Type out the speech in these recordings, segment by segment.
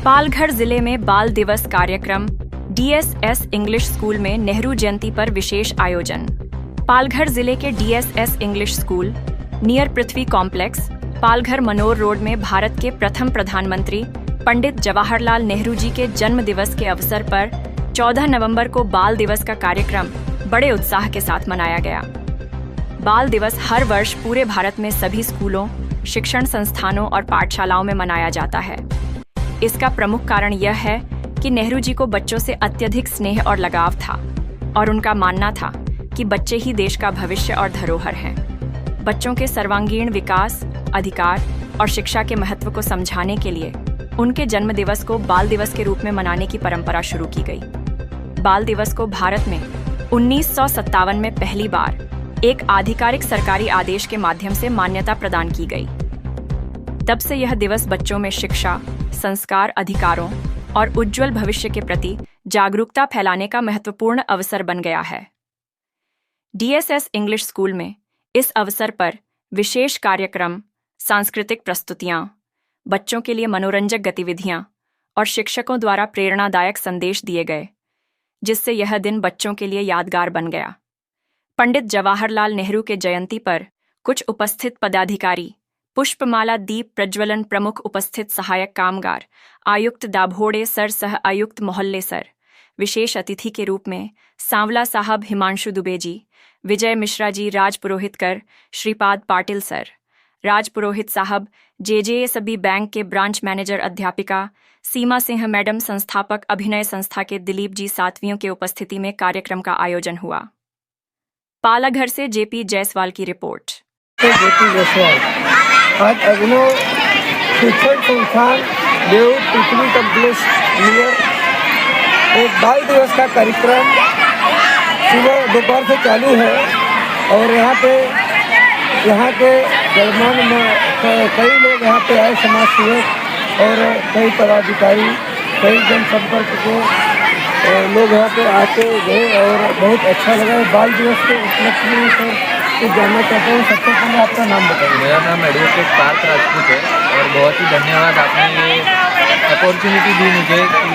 पालघर जिले में बाल दिवस कार्यक्रम डीएसएस इंग्लिश स्कूल में नेहरू जयंती पर विशेष आयोजन। पालघर जिले के डीएसएस इंग्लिश स्कूल नियर पृथ्वी कॉम्प्लेक्स पालघर मनोर रोड में भारत के प्रथम प्रधानमंत्री पंडित जवाहरलाल नेहरू जी के जन्म दिवस के अवसर पर 14 नवंबर को बाल दिवस का कार्यक्रम बड़े उत्साह के साथ मनाया गया। बाल दिवस हर वर्ष पूरे भारत में सभी स्कूलों, शिक्षण संस्थानों और पाठशालाओं में मनाया जाता है। इसका प्रमुख कारण यह है कि नेहरू जी को बच्चों से अत्यधिक स्नेह और लगाव था और उनका मानना था कि बच्चे ही देश का भविष्य और धरोहर हैं। बच्चों के सर्वांगीण विकास, अधिकार और शिक्षा के महत्व को समझाने के लिए उनके जन्म दिवस को बाल दिवस के रूप में मनाने की परंपरा शुरू की गई। बाल दिवस को भारत में 1957 में पहली बार एक आधिकारिक सरकारी आदेश के माध्यम से मान्यता प्रदान की गई। तब से यह दिवस बच्चों में शिक्षा, संस्कार, अधिकारों और उज्जवल भविष्य के प्रति जागरूकता फैलाने का महत्वपूर्ण अवसर बन गया है। डीएसएस इंग्लिश स्कूल में इस अवसर पर विशेष कार्यक्रम, सांस्कृतिक प्रस्तुतियां, बच्चों के लिए मनोरंजक गतिविधियां और शिक्षकों द्वारा प्रेरणादायक संदेश दिए गए, जिससे यह दिन बच्चों के लिए यादगार बन गया। पंडित जवाहरलाल नेहरू के जयंती पर कुछ उपस्थित पदाधिकारी पुष्पमाला दीप प्रज्वलन, प्रमुख उपस्थित सहायक कामगार आयुक्त दाभोड़े सर, सह आयुक्त मोहल्ले सर, विशेष अतिथि के रूप में सांवला साहब, हिमांशु दुबे जी, विजय मिश्रा जी, राज पुरोहितकर, श्रीपाद पाटिल सर, राज पुरोहित साहब, जेजेएसबी बैंक के ब्रांच मैनेजर अध्यापिका सीमा सिंह मैडम, संस्थापक अभिनय संस्था के दिलीप जी सातवियों के उपस्थिति में कार्यक्रम का आयोजन हुआ। पालाघर से जेपी जायसवाल की रिपोर्ट। आज अभिनव शिक्षण संस्थान नेहरू पृथ्वी कॉम्प्लेक्स नियर एक बाल दिवस का कार्यक्रम सुबह दोपहर से चालू है और यहाँ के गणमान्य कई लोग यहाँ पे आए, समाज सेवक और कई पदाधिकारी, कई जनसंपर्क के लोग यहाँ पे आके गए और बहुत अच्छा लगा। बाल दिवस के उपलक्ष्य में सर कुछ जानना चाहता हूँ। सबसे पहले आपका नाम बताइए। मेरा नाम एडवोकेट पार्थ राजपूत है और बहुत ही धन्यवाद, आपने ये अपॉर्चुनिटी दी मुझे कि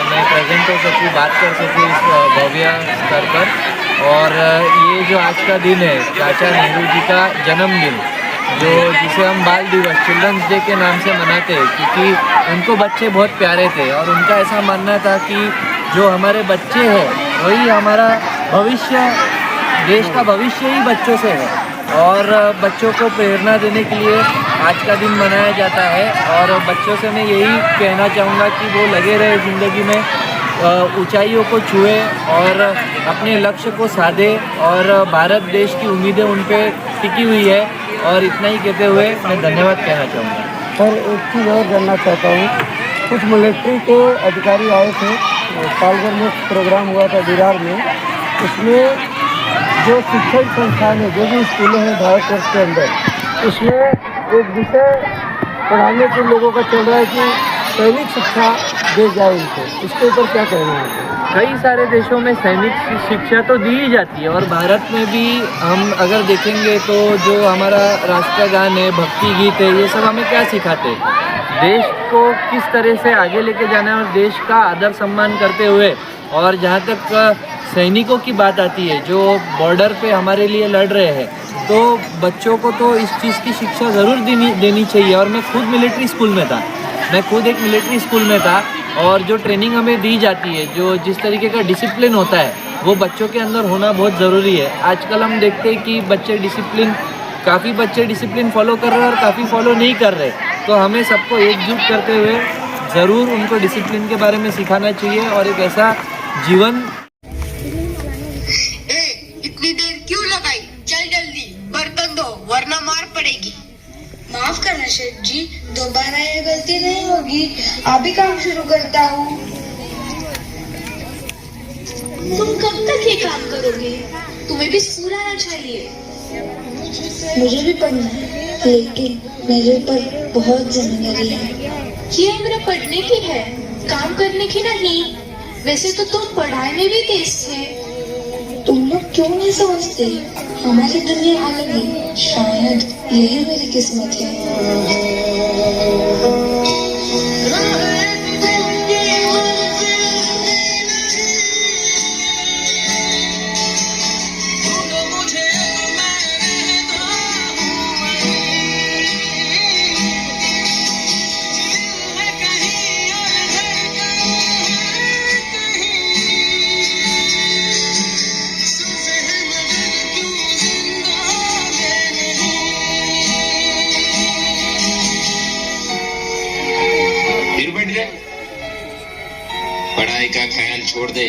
मैं प्रेजेंट हो सकूँ, बात कर सकूँ इस भव्य स्तर पर। और ये जो आज का दिन है, चाचा नेहरू जी का जन्मदिन, जिसे हम बाल दिवस, चिल्ड्रंस डे के नाम से मनाते हैं, क्योंकि उनको बच्चे बहुत प्यारे थे और उनका ऐसा मानना था कि जो हमारे बच्चे हैं वही हमारा भविष्य, देश का भविष्य ही बच्चों से है। और बच्चों को प्रेरणा देने के लिए आज का दिन मनाया जाता है और बच्चों से मैं यही कहना चाहूँगा कि वो लगे रहे ज़िंदगी में, ऊंचाइयों को छुए और अपने लक्ष्य को साधे और भारत देश की उम्मीदें उन पर टिकी हुई है। और इतना ही कहते हुए मैं धन्यवाद कहना चाहूँगा। सर एक चीज़ और जानना चाहता हूँ, कुछ मिलिट्री के अधिकारी आए थे, पालघर में प्रोग्राम हुआ था विरार में, उसमें जो शिक्षण संस्थान है, जो भी स्कूलें हैं भारतवर्ष के अंदर, उसमें एक विषय पढ़ाने के लोगों का चल रहा है कि सैनिक शिक्षा दे जाए उनको, इसके ऊपर क्या कहना है? कई सारे देशों में सैनिक शिक्षा तो दी ही जाती है और भारत में भी हम अगर देखेंगे तो जो हमारा राष्ट्रगान है, भक्ति गीत है, ये सब हमें क्या सिखाते हैं? देश को किस तरह से आगे लेके जाना है और देश का आदर सम्मान करते हुए। और जहाँ तक सैनिकों की बात आती है जो बॉर्डर पे हमारे लिए लड़ रहे हैं, तो बच्चों को तो इस चीज़ की शिक्षा ज़रूर देनी चाहिए। और मैं खुद मिलिट्री स्कूल में था, मैं खुद एक मिलिट्री स्कूल में था और जो ट्रेनिंग हमें दी जाती है, जो जिस तरीके का डिसिप्लिन होता है, वो बच्चों के अंदर होना बहुत ज़रूरी है। आजकल हम देखते हैं कि काफ़ी बच्चे डिसिप्लिन फॉलो कर रहे हैं और काफ़ी फॉलो नहीं कर रहे। तो हमें सबको एकजुट करते हुए ज़रूर उनको डिसिप्लिन के बारे में सिखाना चाहिए और एक ऐसा जीवन। इतनी देर क्यों लगाई? चल जल्दी बर्तन धो वरना मार पड़ेगी। माफ करना शेठ जी, दोबारा ये गलती नहीं होगी। अभी काम शुरू करता हूँ। तुम कब तक ये काम करोगे? तुम्हें भी स्कूल आना चाहिए। मुझे भी पढ़ना है, लेकिन मेरे ऊपर बहुत जिम्मेदारी है। ये उम्र पढ़ने की है, काम करने की नहीं। वैसे तो तुम पढ़ाई में भी तेज थे। तुम लोग क्यों नहीं समझते? हमारी दुनिया अलग है, शायद यही मेरी किस्मत है। पढ़ाई का ख्याल छोड़ दे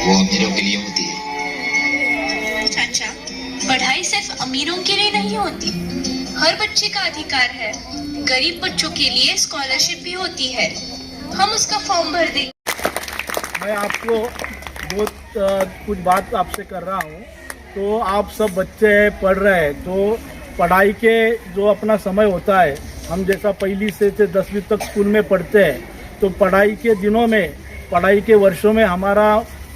वो अमीरों के लिए होती है। चाचा, पढ़ाई सिर्फ अमीरों के लिए नहीं होती, हर बच्चे का अधिकार है। गरीब बच्चों के लिए स्कॉलरशिप भी होती है, हम उसका फॉर्म भर देंगे। मैं आपको कुछ बात आपसे कर रहा हूँ। तो आप सब बच्चे पढ़ रहे हैं, तो पढ़ाई के जो अपना समय होता है, हम जैसा पहली से 10वीं तक स्कूल में पढ़ते हैं, तो पढ़ाई के दिनों में, पढ़ाई के वर्षों में हमारा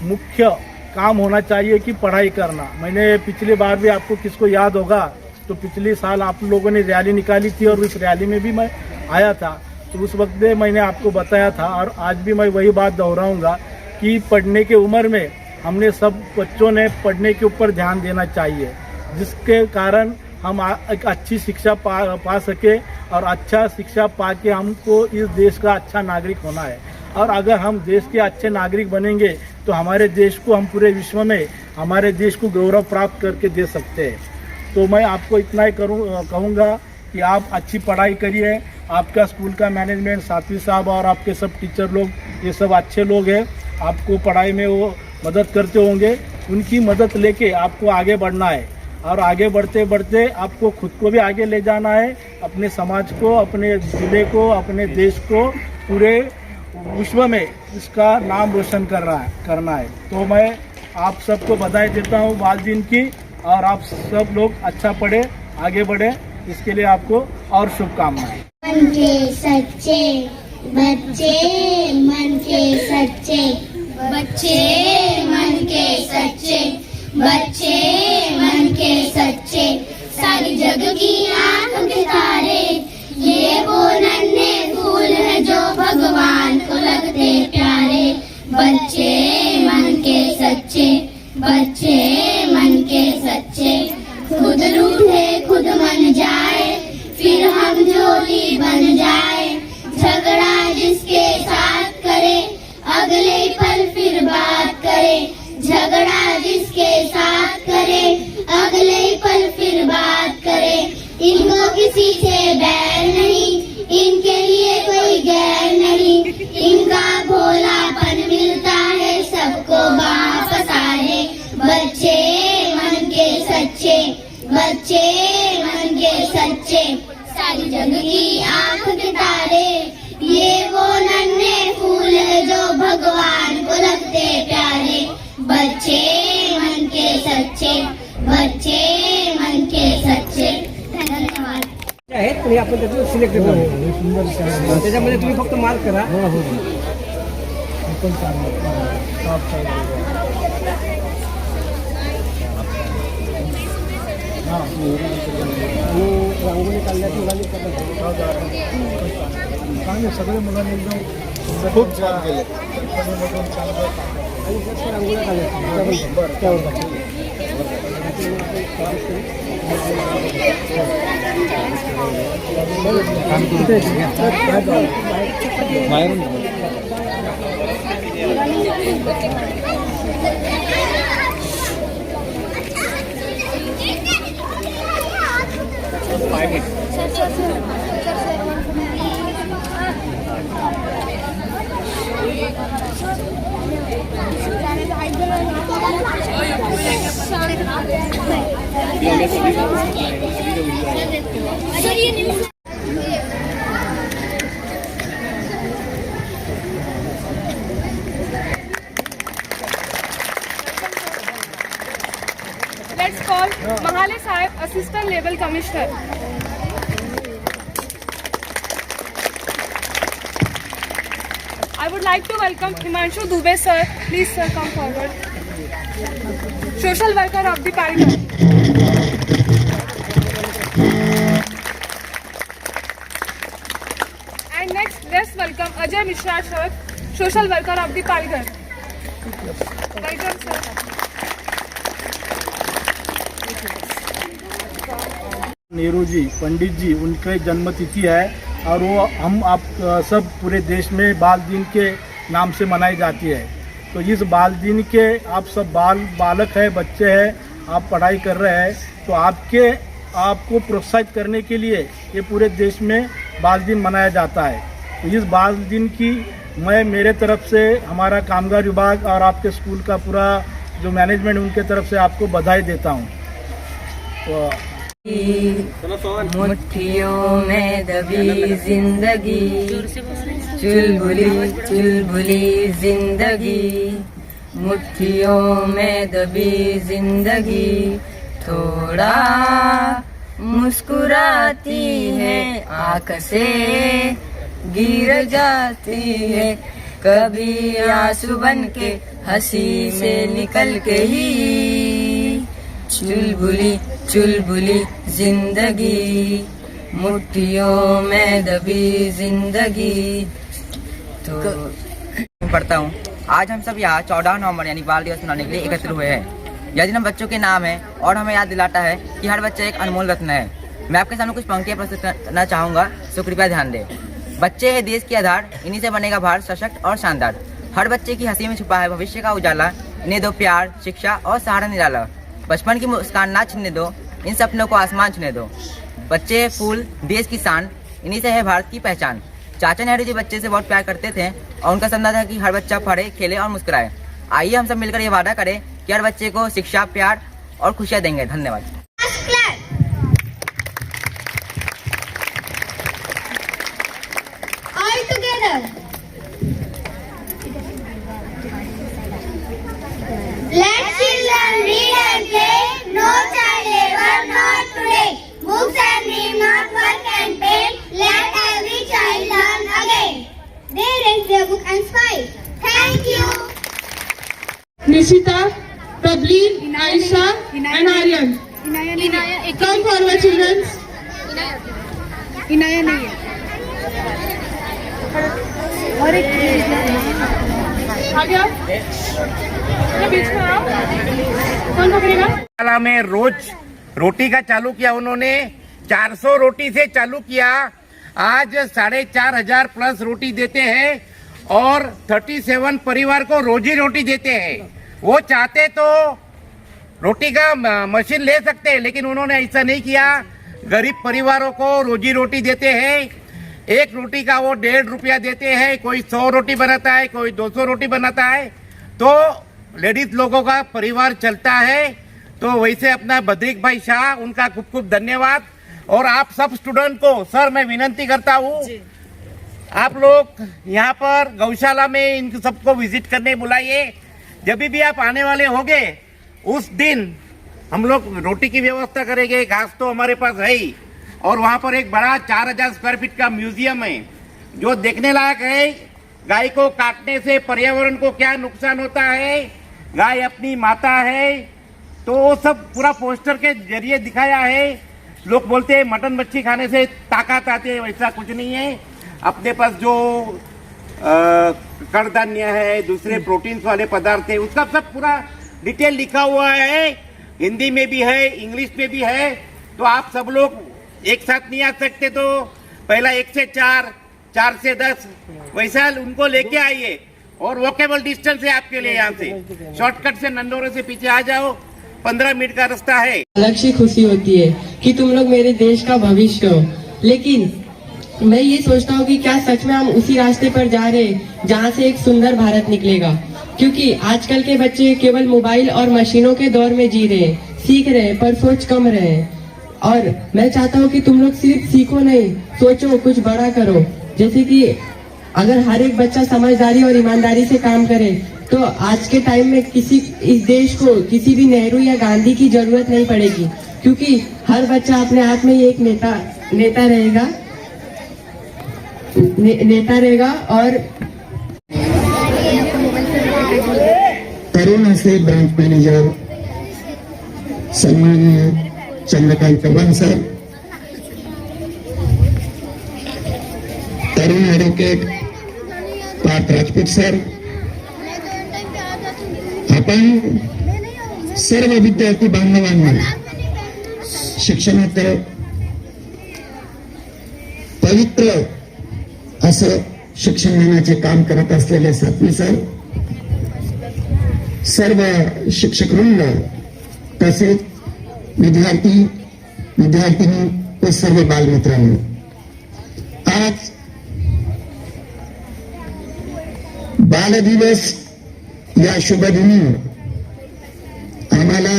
मुख्य काम होना चाहिए कि पढ़ाई करना। मैंने पिछली बार भी, आपको किसको याद होगा, तो पिछले साल आप लोगों ने रैली निकाली थी और उस रैली में भी मैं आया था। तो उस वक्त में मैंने आपको बताया था और आज भी मैं वही बात दोहराऊंगा कि पढ़ने के उम्र में हमने सब बच्चों ने पढ़ने के ऊपर ध्यान देना चाहिए, जिसके कारण हम एक अच्छी शिक्षा पा सके और अच्छा शिक्षा पाके हमको इस देश का अच्छा नागरिक होना है। और अगर हम देश के अच्छे नागरिक बनेंगे तो हमारे देश को, हम पूरे विश्व में हमारे देश को गौरव प्राप्त करके दे सकते हैं। तो मैं आपको इतना ही कहूँगा कि आप अच्छी पढ़ाई करिए। आपका स्कूल का मैनेजमेंट, साथी साहब और आपके सब टीचर लोग, ये सब अच्छे लोग हैं, आपको पढ़ाई में वो मदद करते होंगे। उनकी मदद लेके आपको आगे बढ़ना है और आगे बढ़ते बढ़ते आपको खुद को भी आगे ले जाना है, अपने समाज को, अपने ज़िले को, अपने देश को, पूरे विश्व में इसका नाम रोशन करना है। तो मैं आप सबको बधाई देता हूँ बाल दिन की, और आप सब लोग अच्छा पढ़े, आगे बढ़े, इसके लिए आपको और शुभकामनाएं। मन के सच्चे बच्चे, मन के सच्चे बच्चे, मन के सच्चे बच्चे, मन के सच्चे, सारी जग की आंख के तारे, ये वो नन्हे फूल है जो भगवान को लगते प्यारे। बच्चे मन के सच्चे, बच्चे मन के सच्चे, खुद रूठे खुद मन जाए, फिर हम झोली बन जाए। झगड़ा जिसके साथ करे, अगले पल फिर बात करे। झगड़ा जिसके साथ करे, अगले पल फिर बात करे। इनको किसी से बैर नहीं, इनके लिए कोई गैर नहीं। इनका भोलापन मिलता है सबको वापस आए। बच्चे मन के सच्चे, बच्चे मन के सच्चे, सारी जग की आंख के तारे, ये वो नन्हे फूल है जो भगवान को लगते प्यारे। बच्चे मन के सच्चे, बच्चे मन के सच्चे। धन्यवाद। आहेत पण आपण त्यातलं सिलेक्ट करतो, त्याच्यामध्ये तुम्ही फक्त मार्क करा। रांगोळी काढल्याची मुलांनी सगळे मुलांनी एकदम खूप छान केले आणि रांगोळ्या काढल्या बरं त्यावर Let's call Mahale Sahib, Assistant Level Commissioner. I would like to welcome Himanshu Dubey sir. Please sir, come forward. Social worker of the Palghar. And next, let's welcome Ajay Mishra sir, Social worker of the Palghar. Welcome sir. Nehru ji, पंडित जी, उनकी जन्मतिथि है और वो हम आप सब पूरे देश में बाल दिन के नाम से मनाई जाती है। तो इस बाल दिन के आप सब बालक है, बच्चे हैं, आप पढ़ाई कर रहे हैं, तो आपको प्रोत्साहित करने के लिए ये पूरे देश में बाल दिन मनाया जाता है। तो इस बाल दिन की मैं मेरे तरफ से, हमारा कामगार विभाग और आपके स्कूल का पूरा जो मैनेजमेंट उनके तरफ से आपको बधाई देता हूँ। तो मुट्ठियों में दबी जिंदगी, चुलबुली जिंदगी, मुट्ठियों में दबी जिंदगी, थोड़ा मुस्कुराती है, आँख से गिर जाती है, कभी आंसू बन के हंसी में निकल के ही, चुलबुली जिंदगी, मुट्ठियों में दबी जिंदगी। तो पढ़ता हूँ। आज हम सब यहाँ 14 नवंबर यानी बाल दिवस मनाने के लिए एकत्र हुए हैं। यह दिन हम बच्चों के नाम है और हमें याद दिलाता है कि हर बच्चा एक अनमोल रत्न है। मैं आपके सामने कुछ पंक्तियाँ प्रस्तुत करना चाहूँगा, तो कृपया ध्यान दें। बच्चे हैं देश की आधार, इन्हीं से बनेगा भारत सशक्त और शानदार। हर बच्चे की हंसी में छुपा है भविष्य का उजाला, इन्हें दो प्यार, शिक्षा और सहारा निराला। बचपन की मुस्कान ना छीनने दो, इन सपनों को आसमान छूने दो। बच्चे फूल देश की शान, इन्हीं से है भारत की पहचान। चाचा नेहरू जी बच्चे से बहुत प्यार करते थे और उनका सपना था कि हर बच्चा पढ़े, खेले और मुस्कुराए। आइए हम सब मिलकर ये वादा करें कि हर बच्चे को शिक्षा, प्यार और खुशियाँ देंगे। धन्यवाद। All together. Let children read and play. No child labor, not today. Books and dream, not work and pain. Let every child learn again. They raise their book and smile. Thank you. Nishita, Prableen, Aisha, and Aryan. Come forward, children. Inaya नहीं है। और एक आ गया, बीच में आओ। कौन पकड़ेगा? शाला में रोज रोटी का चालू किया उन्होंने, 400 रोटी से चालू किया। आज 4,500 प्लस रोटी देते हैं और 37 परिवार को रोजी रोटी देते हैं। वो चाहते तो रोटी का मशीन ले सकते हैं, लेकिन उन्होंने ऐसा नहीं किया। गरीब परिवारों को रोजी रोटी देते हैं। एक रोटी का वो 1.5 रुपया देते हैं। कोई 100 रोटी बनाता है, कोई 200 रोटी बनाता है, तो लेडीज लोगों का परिवार चलता है। तो वैसे अपना बद्रिक भाई शाह, उनका खूब खूब धन्यवाद। और आप सब स्टूडेंट को सर मैं विनंती करता हूँ, आप लोग यहाँ पर गौशाला में इन सबको विजिट करने बुलाइए। जब भी आप आने वाले होंगे उस दिन हम लोग रोटी की व्यवस्था करेंगे। घास तो हमारे पास है ही, और वहाँ पर एक बड़ा 4,000 स्क्वायर फीट का म्यूजियम है जो देखने लायक है। गाय को काटने से पर्यावरण को क्या नुकसान होता है, गाय अपनी माता है, तो वो सब पूरा पोस्टर के जरिए दिखाया है। लोग बोलते हैं मटन मच्छी खाने से ताकत आती है, वैसा कुछ नहीं है। अपने पास जो कडधान्य है, दूसरे प्रोटीन्स वाले पदार्थ है, उसका सब पूरा डिटेल लिखा हुआ है। हिंदी में भी है, इंग्लिश में भी है। तो आप सब लोग एक साथ नहीं आ सकते, तो पहला 1 से 4, 4 से 10 वैसा उनको लेके आइए। और वॉकेबल डिस्टेंस है आपके लिए, यहाँ से शॉर्टकट से नंदोरे से पीछे आ जाओ, 15 मिनट का रास्ता है। अलग सी खुशी होती है कि तुम लोग मेरे देश का भविष्य हो, लेकिन मैं ये सोचता हूँ कि क्या सच में हम उसी रास्ते पर जा रहे हैं जहाँ से एक सुंदर भारत निकलेगा। क्योंकि आजकल के बच्चे केवल मोबाइल और मशीनों के दौर में जी रहे हैं, सीख रहे हैं पर सोच कम रहे हैं। और मैं चाहता हूँ कि तुम लोग सिर्फ सीखो नहीं, सोचो, कुछ बड़ा करो। जैसे कि अगर हर एक बच्चा समझदारी और ईमानदारी से काम करे तो आज के टाइम में इस देश को किसी भी नेहरू या गांधी की जरूरत नहीं पड़ेगी, क्योंकि हर बच्चा अपने आप में ही एक नेता रहेगा। और तरुण से ब्रांच मैनेजर सम्मानीय चंद्रकांत वन sir, Tarun advocate Parth Rajput sir, आपण सर्व विद्यार्थी बांधवांना शिक्षणात पवित्र असं शिक्षण देण्याचे काम करत असलेले सातवी सर, सर्व शिक्षक वृंद, तसेच विद्यार्थिनी व सर्व बालमित्रांनो, आज बालदिवस या शुभदिनी आम्हाला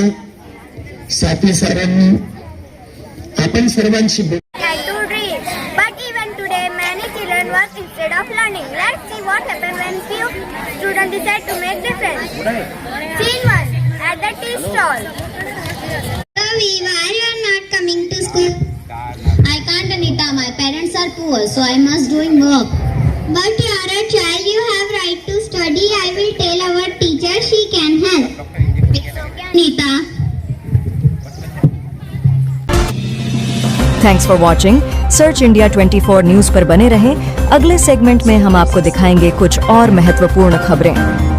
साथी सरांनी आपण सर्वांशी to read, but even today many children work instead of learning. Let's see what happens when few students decide to make difference. Scene 1 at the tea stall. Ravi, why you are not coming to school? I can't, Anita. My parents are poor, so I must doing work. But you are a child. You have right to study. I will tell our teacher. She can help. It's okay, Anita. Thanks for watching. Search India 24 news पर बने रहें। अगले segment में हम आपको दिखाएंगे कुछ और महत्वपूर्ण खबरें।